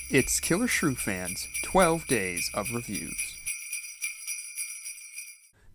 It's Killershrewfan's 12 Days of Reviews.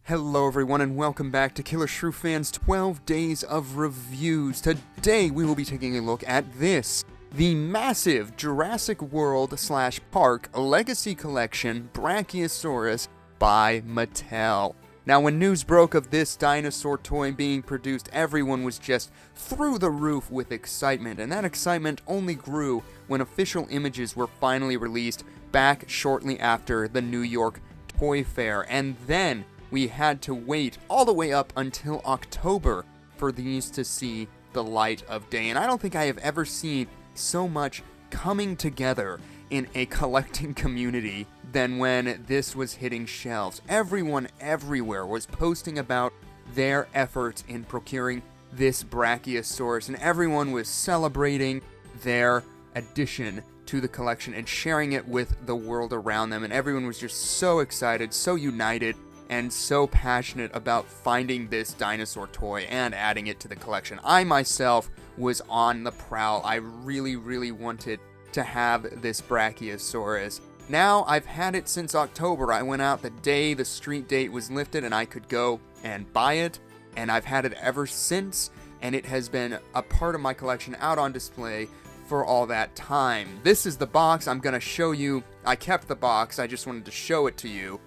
Hello everyone and welcome back to Killershrewfan's 12 Days of Reviews. Today we will be taking a look at this, the massive Jurassic World / Park Legacy Collection Brachiosaurus by Mattel. Now, when news broke of this dinosaur toy being produced, everyone was just through the roof with excitement, and that excitement only grew when official images were finally released back shortly after the New York Toy Fair, and then we had to wait all the way up until October for these to see the light of day, and I don't think I have ever seen so much coming together in a collecting community than when this was hitting shelves. Everyone everywhere was posting about their efforts in procuring this Brachiosaurus, and everyone was celebrating their addition to the collection and sharing it with the world around them, and everyone was just so excited, so united, and so passionate about finding this dinosaur toy and adding it to the collection. I myself was on the prowl. I really wanted to have this Brachiosaurus. Now, I've had it since October. I went out the day the street date was lifted and I could go and buy it, and I've had it ever since, and it has been a part of my collection out on display for all that time. This is the box I'm going to show you. I kept the box, I just wanted to show it to you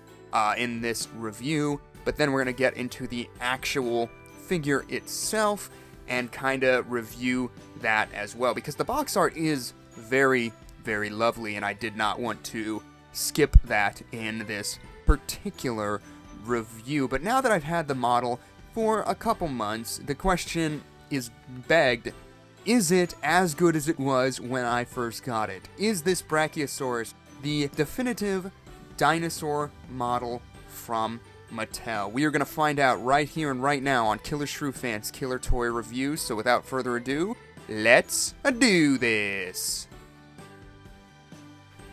in this review, but then we're going to get into the actual figure itself and kind of review that as well, because the box art is very lovely, and I did not want to skip that in this particular review. But now that I've had the model for a couple months, the question is begged, is it as good as it was when I first got it? Is this Brachiosaurus the definitive dinosaur model from Mattel? We are going to find out right here and right now on Killershrewfan's Killer Toy Reviews, so without further ado, let's do this!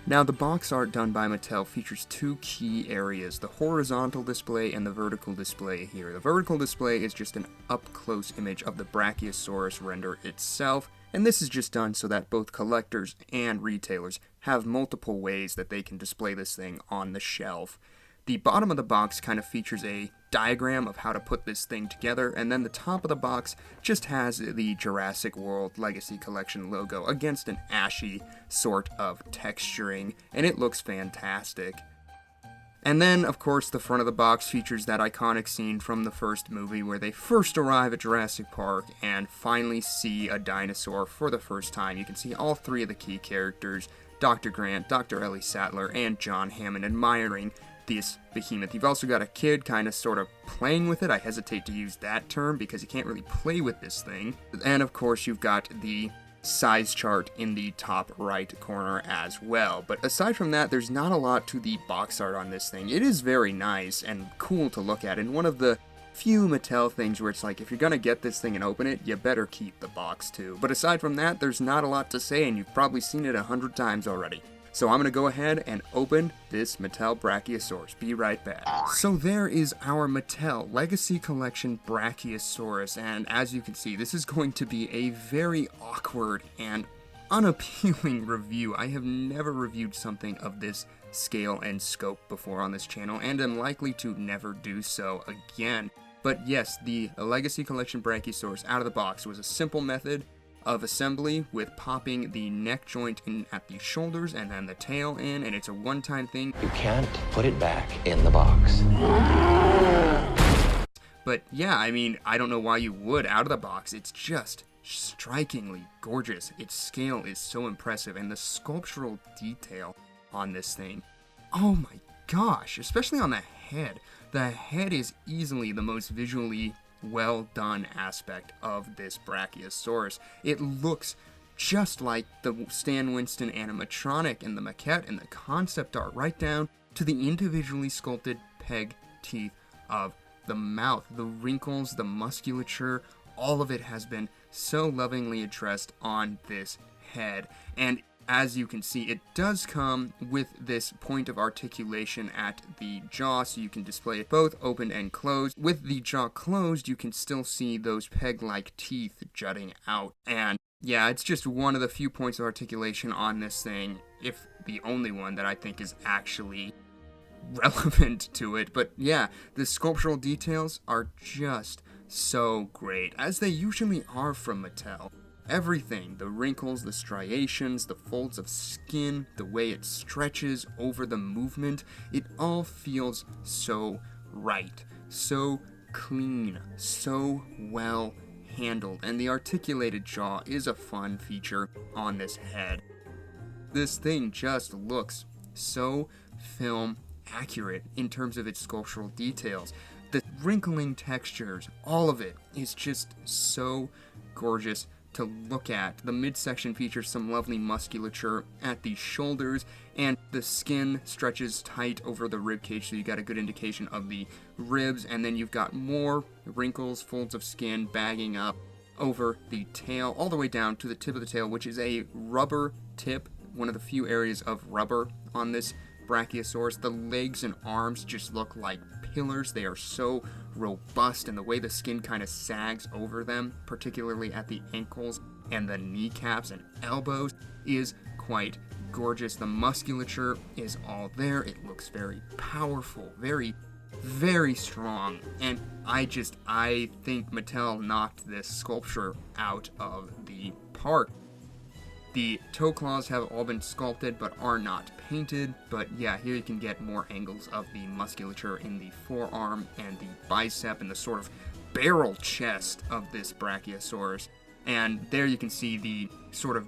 Now, the box art done by Mattel features two key areas, the horizontal display and the vertical display here. The vertical display is just an up-close image of the Brachiosaurus render itself, and this is just done so that both collectors and retailers have multiple ways that they can display this thing on the shelf. The bottom of the box kind of features a diagram of how to put this thing together, and then the top of the box just has the Jurassic World Legacy Collection logo against an ashy sort of texturing, and it looks fantastic. And then, of course, the front of the box features that iconic scene from the first movie where they first arrive at Jurassic Park and finally see a dinosaur for the first time. You can see all three of the key characters, Dr. Grant, Dr. Ellie Sattler, and John Hammond, admiring this behemoth. You've also got a kid kind of sort of playing with it. I hesitate to use that term because you can't really play with this thing. And of course you've got the size chart in the top right corner as well. But aside from that, there's not a lot to the box art on this thing. It is very nice and cool to look at, and one of the few Mattel things where it's like, if you're gonna get this thing and open it, you better keep the box too. But aside from that, there's not a lot to say, and you've probably seen it 100 times already. So I'm going to go ahead and open this Mattel Brachiosaurus. Be right back. So there is our Mattel Legacy Collection Brachiosaurus, and as you can see, this is going to be a very awkward and unappealing review. I have never reviewed something of this scale and scope before on this channel, and am likely to never do so again. But yes, the Legacy Collection Brachiosaurus out of the box was a simple method of assembly with popping the neck joint in at the shoulders and then the tail in, and it's a one-time thing. You can't put it back in the box. But yeah, I mean, I don't know why you would out of the box. It's just strikingly gorgeous. Its scale is so impressive, and the sculptural detail on this thing, oh my gosh, especially on the head. The head is easily the most visually well done aspect of this Brachiosaurus. It looks just like the Stan Winston animatronic in the maquette and the concept art, right down to the individually sculpted peg teeth of the mouth, the wrinkles, the musculature, all of it has been so lovingly addressed on this head. And as you can see, it does come with this point of articulation at the jaw, so you can display it both open and closed. With the jaw closed, you can still see those peg-like teeth jutting out. And Yeah, it's just one of the few points of articulation on this thing, if the only one that I think is actually relevant to it. But yeah, the sculptural details are just so great, as they usually are from Mattel. Everything, the wrinkles, the striations, the folds of skin, the way it stretches over the movement, it all feels so right, so clean, so well handled, and the articulated jaw is a fun feature on this head. This thing just looks so film accurate in terms of its sculptural details. The wrinkling textures, all of it is just so gorgeous to look at. The midsection features some lovely musculature at the shoulders, and the skin stretches tight over the rib cage, so you got a good indication of the ribs, and then you've got more wrinkles, folds of skin bagging up over the tail, all the way down to the tip of the tail, which is a rubber tip, one of the few areas of rubber on this Brachiosaurus. The legs and arms just look like pillars. They are so robust, and the way the skin kind of sags over them, particularly at the ankles and the kneecaps and elbows, is quite gorgeous. The musculature is all there. It looks very powerful, very, very strong, and I think Mattel knocked this sculpture out of the park. The toe claws have all been sculpted but are not painted, but yeah, here you can get more angles of the musculature in the forearm and the bicep and the sort of barrel chest of this Brachiosaurus. And there you can see the sort of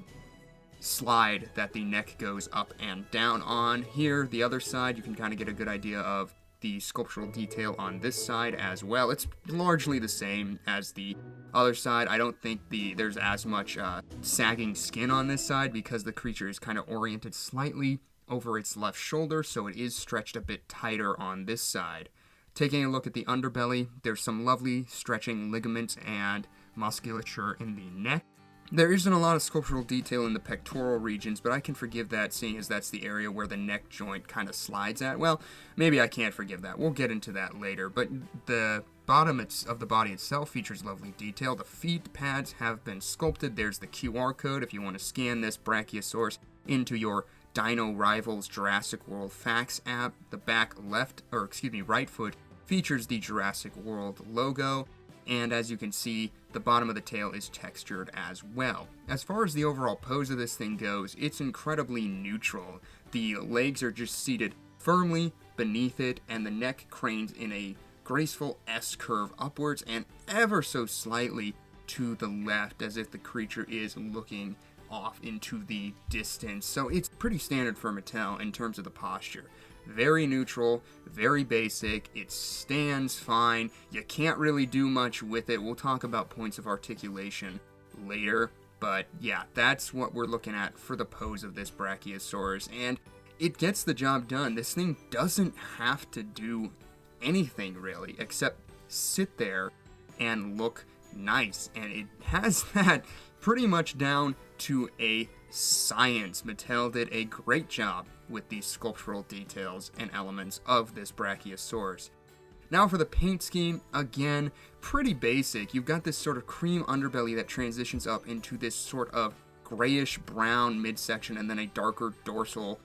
slide that the neck goes up and down on. Here, the other side, you can kind of get a good idea of the sculptural detail on this side as well. It's largely the same as the other side. I don't think there's as much sagging skin on this side because the creature is kind of oriented slightly over its left shoulder, so it is stretched a bit tighter on this side. Taking a look at the underbelly, there's some lovely stretching ligaments and musculature in the neck. There isn't a lot of sculptural detail in the pectoral regions, but I can forgive that, seeing as that's the area where the neck joint kind of slides at. Well, maybe I can't forgive that. We'll get into that later. But the bottom of the body itself features lovely detail. The feet pads have been sculpted. There's the QR code if you want to scan this Brachiosaurus into your Dino Rivals Jurassic World Facts app. The back right foot features the Jurassic World logo. And as you can see, the bottom of the tail is textured as well. As far as the overall pose of this thing goes, it's incredibly neutral. The legs are just seated firmly beneath it, and the neck cranes in a graceful S-curve upwards and ever so slightly to the left, as if the creature is looking off into the distance. So it's pretty standard for Mattel in terms of the posture. Very neutral, very basic, it stands fine, you can't really do much with it. We'll talk about points of articulation later, but yeah, that's what we're looking at for the pose of this Brachiosaurus, and it gets the job done. This thing doesn't have to do anything really, except sit there and look nice, and it has that pretty much down to a science. Mattel did a great job with the sculptural details and elements of this Brachiosaurus. Now for the paint scheme, again, pretty basic. You've got this sort of cream underbelly that transitions up into this sort of grayish brown midsection and then a darker dorsal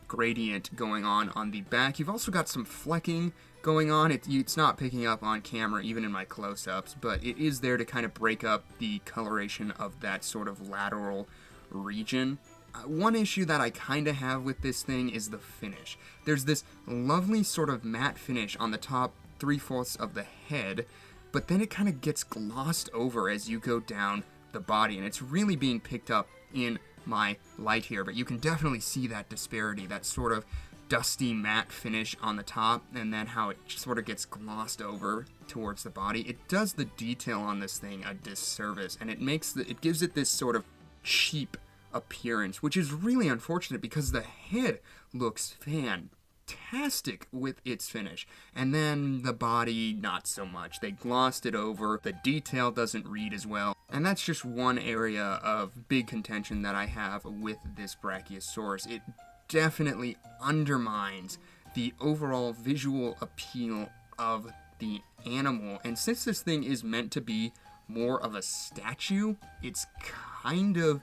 gradient going on the back. You've also got some flecking going on. It's not picking up on camera, even in my close-ups, but it is there to kind of break up the coloration of that sort of lateral region. One issue that I kind of have with this thing is the finish. There's this lovely sort of matte finish on the top 3/4 of the head, but then it kind of gets glossed over as you go down the body, and it's really being picked up in my light here, but you can definitely see that disparity, that sort of dusty matte finish on the top, and then how it sort of gets glossed over towards the body. It does the detail on this thing a disservice, and it gives it this sort of cheap appearance, which is really unfortunate because the head looks fantastic with its finish, and then the body not so much. They glossed it over, the detail doesn't read as well, and that's just one area of big contention that I have with this Brachiosaurus. It definitely undermines the overall visual appeal of the animal, and since this thing is meant to be more of a statue, it's kind of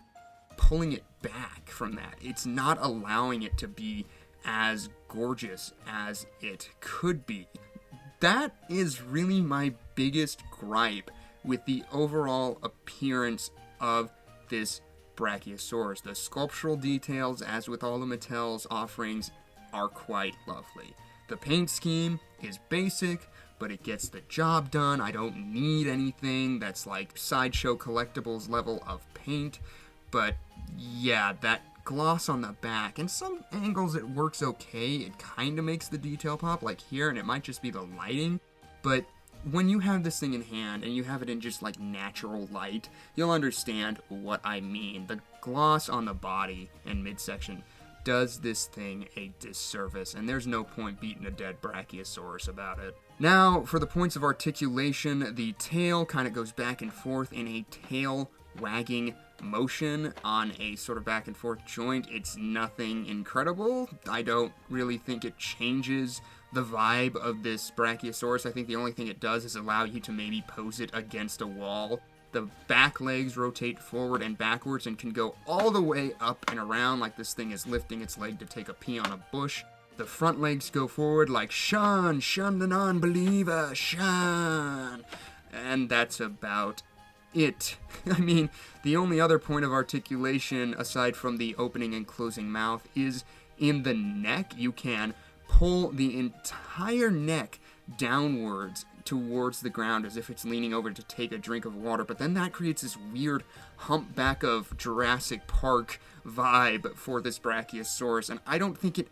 pulling it back from that. It's not allowing it to be as gorgeous as it could be. That is really my biggest gripe with the overall appearance of this Brachiosaurus. The sculptural details, as with all of Mattel's offerings, are quite lovely. The paint scheme is basic, but it gets the job done. I don't need anything that's like Sideshow Collectibles level of paint, but yeah, that gloss on the back, in some angles it works okay. It kind of makes the detail pop, like here, and it might just be the lighting, but when you have this thing in hand and you have it in just like natural light, you'll understand what I mean. The gloss on the body and midsection does this thing a disservice, and there's no point beating a dead Brachiosaurus about it. Now, for the points of articulation, the tail kind of goes back and forth in a tail wagging motion on a sort of back and forth joint. It's nothing incredible. I don't really think it changes the vibe of this Brachiosaurus. I think the only thing it does is allow you to maybe pose it against a wall. The back legs rotate forward and backwards and can go all the way up and around like this thing is lifting its leg to take a pee on a bush. The front legs go forward like shun the non-believer, shun. And that's about it. I mean, the only other point of articulation aside from the opening and closing mouth is in the neck. You can pull the entire neck downwards towards the ground as if it's leaning over to take a drink of water, but then that creates this weird humpback of Jurassic Park vibe for this Brachiosaurus, and I don't think it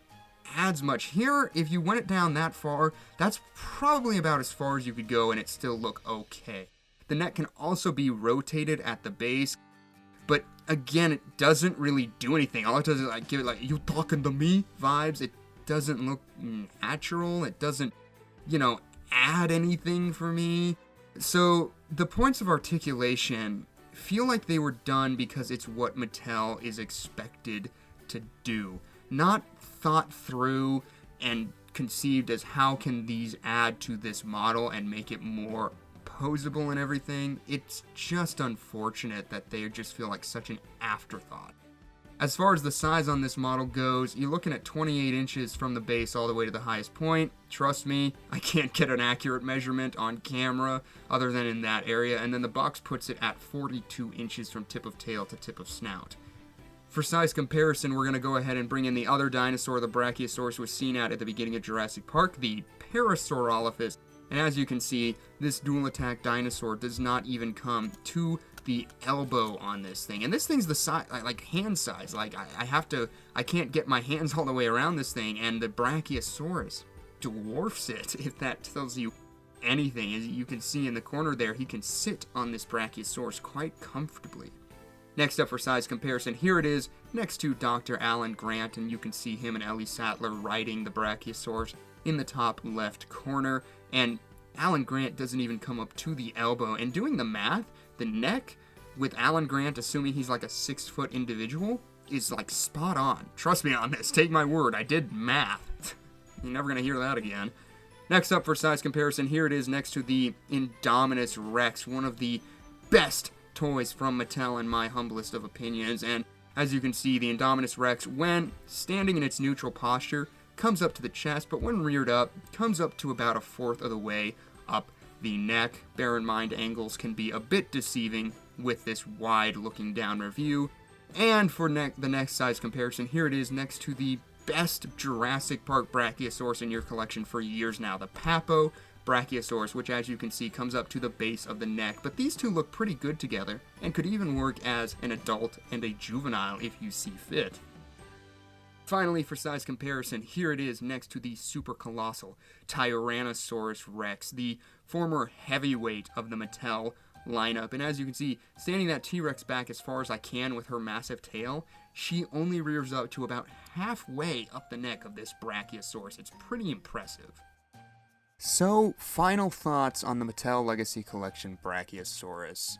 adds much. Here, if you went it down that far, that's probably about as far as you could go and it still look okay. The neck can also be rotated at the base, but again, it doesn't really do anything. All it does is like give it like, you talking to me vibes. It doesn't look natural. It doesn't, add anything for me. So the points of articulation feel like they were done because it's what Mattel is expected to do, not thought through and conceived as how can these add to this model and make it more posable and everything. It's just unfortunate that they just feel like such an afterthought. As far as the size on this model goes, you're looking at 28 inches from the base all the way to the highest point. Trust me, I can't get an accurate measurement on camera other than in that area, and then the box puts it at 42 inches from tip of tail to tip of snout. For size comparison, we're going to go ahead and bring in the other dinosaur the Brachiosaurus was seen at the beginning of Jurassic Park, the Parasaurolophus. And as you can see, this dual attack dinosaur does not even come to the elbow on this thing. And this thing's the size, like hand size. Like I can't get my hands all the way around this thing, and the Brachiosaurus dwarfs it, if that tells you anything. As you can see in the corner there, he can sit on this Brachiosaurus quite comfortably. Next up for size comparison, here it is next to Dr. Alan Grant, and you can see him and Ellie Sattler riding the Brachiosaurus in the top left corner, and Alan Grant doesn't even come up to the elbow. And doing the math, the neck with Alan Grant, assuming he's like a 6-foot individual, is like spot on. Trust me on this, take my word, I did math. You're never gonna hear that again. Next up for size comparison, here it is next to the Indominus Rex, one of the best toys from Mattel in my humblest of opinions. And as you can see, the Indominus Rex, when standing in its neutral posture, comes up to the chest, but when reared up, comes up to about a fourth of the way up the neck. Bear in mind, angles can be a bit deceiving with this wide looking downward view. And for the next size comparison, here it is next to the best Jurassic Park Brachiosaurus in your collection for years now, the Papo Brachiosaurus, which as you can see comes up to the base of the neck. But these two look pretty good together and could even work as an adult and a juvenile if you see fit. Finally, for size comparison, here it is next to the super colossal Tyrannosaurus Rex, the former heavyweight of the Mattel lineup. And as you can see, standing that T-Rex back as far as I can with her massive tail, she only rears up to about halfway up the neck of this Brachiosaurus. It's pretty impressive. So, final thoughts on the Mattel Legacy Collection Brachiosaurus.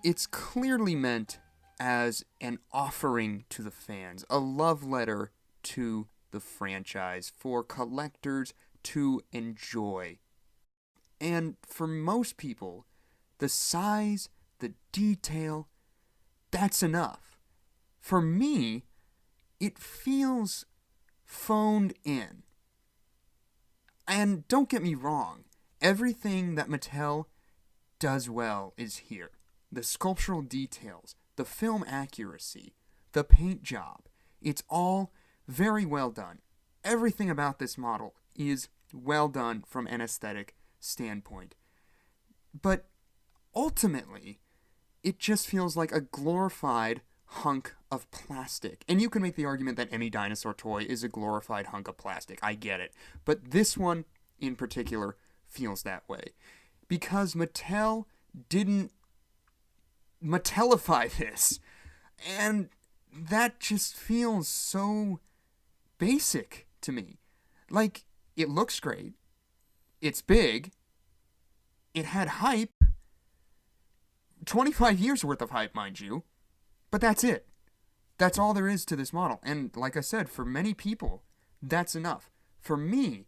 It's clearly meant as an offering to the fans, a love letter to the franchise for collectors to enjoy. And for most people, The size, the detail, that's enough. For me, it feels phoned in. And don't get me wrong, everything that Mattel does well is here. The sculptural details, the film accuracy, the paint job, it's all very well done. Everything about this model is well done from an aesthetic standpoint. But ultimately, it just feels like a glorified hunk of plastic. And you can make the argument that any dinosaur toy is a glorified hunk of plastic. I get it. But this one in particular feels that way. Because Mattel didn't Mattelify this. And that just feels so basic to me. Like, it looks great. It's big. It had hype. 25 years worth of hype, mind you. But that's it. That's all there is to this model. And like I said, for many people, that's enough. For me,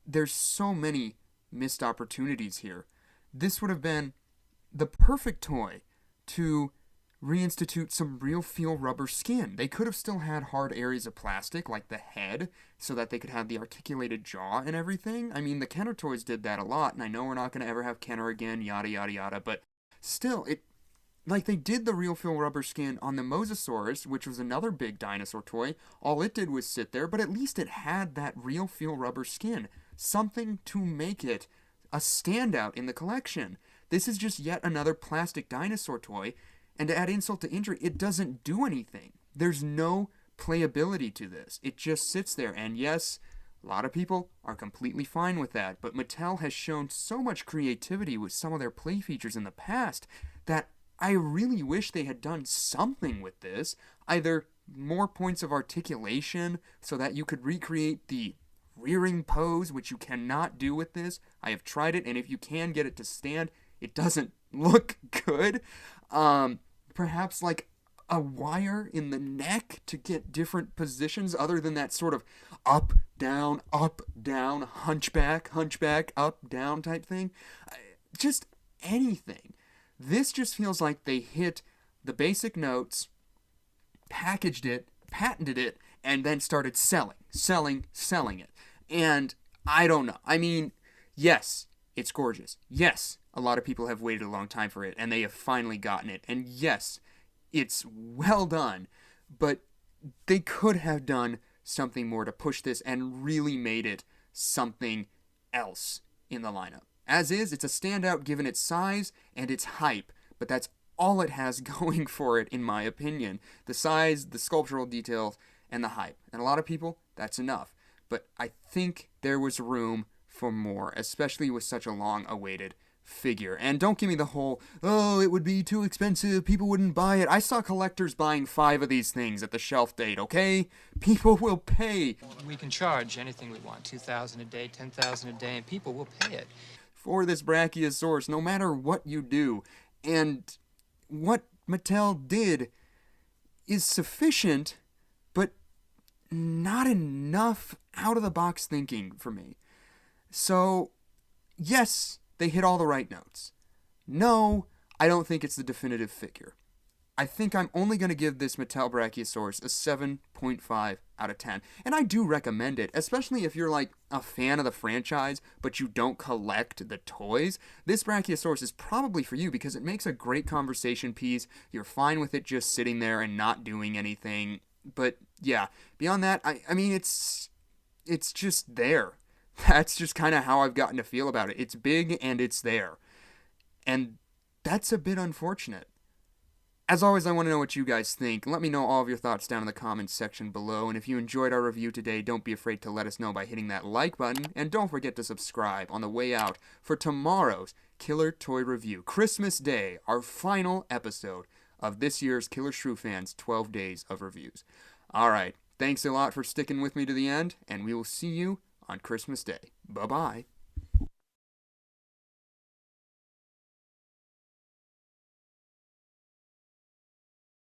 there's so many missed opportunities here. This would have been the perfect toy to reinstitute some real feel rubber skin. They could have still had hard areas of plastic, like the head, so that they could have the articulated jaw and everything. I mean, the Kenner toys did that a lot, and I know we're not going to ever have Kenner again, yada, yada, yada, but still, like they did the real feel rubber skin on the Mosasaurus, which was another big dinosaur toy. All it did was sit there, but at least it had that real feel rubber skin. Something to make it a standout in the collection. This is just yet another plastic dinosaur toy, and to add insult to injury, it doesn't do anything. There's no playability to this. It just sits there, and yes, a lot of people are completely fine with that, but Mattel has shown so much creativity with some of their play features in the past that I really wish they had done something with this. Either more points of articulation so that you could recreate the rearing pose, which you cannot do with this. I have tried it, and if you can get it to stand, it doesn't look good. Perhaps like a wire in the neck to get different positions other than that sort of up, down, hunchback, up, down type thing. Just anything. This just feels like they hit the basic notes, packaged it, patented it, and then started selling it. And I don't know. I mean, yes, it's gorgeous. Yes, a lot of people have waited a long time for it, and they have finally gotten it. And yes, it's well done, but they could have done something more to push this and really made it something else in the lineup. As is, it's a standout given its size and its hype, but that's all it has going for it, in my opinion. The size, the sculptural details, and the hype. And a lot of people, that's enough. But I think there was room for more, especially with such a long-awaited figure. And don't give me the whole, oh, it would be too expensive, people wouldn't buy it. I saw collectors buying 5 of these things at the shelf date, okay? People will pay. We can charge anything we want, $2,000 a day, $10,000 a day, and people will pay it. For this Brachiosaurus, no matter what you do. And what Mattel did is sufficient, but not enough out-of-the-box thinking for me. So, yes, they hit all the right notes. No, I don't think it's the definitive figure. I think I'm only going to give this Mattel Brachiosaurus a 7.5 out of 10. And I do recommend it, especially if you're like a fan of the franchise, but you don't collect the toys. This Brachiosaurus is probably for you because it makes a great conversation piece. You're fine with it just sitting there and not doing anything. But yeah, beyond that, I mean, it's just there. That's just kind of how I've gotten to feel about it. It's big and it's there. And that's a bit unfortunate. As always, I want to know what you guys think. Let me know all of your thoughts down in the comments section below. And if you enjoyed our review today, don't be afraid to let us know by hitting that like button. And don't forget to subscribe on the way out for tomorrow's Killer Toy Review. Christmas Day, our final episode of this year's Killershrewfan's 12 Days of Reviews. Alright, thanks a lot for sticking with me to the end, and we will see you on Christmas Day. Bye-bye.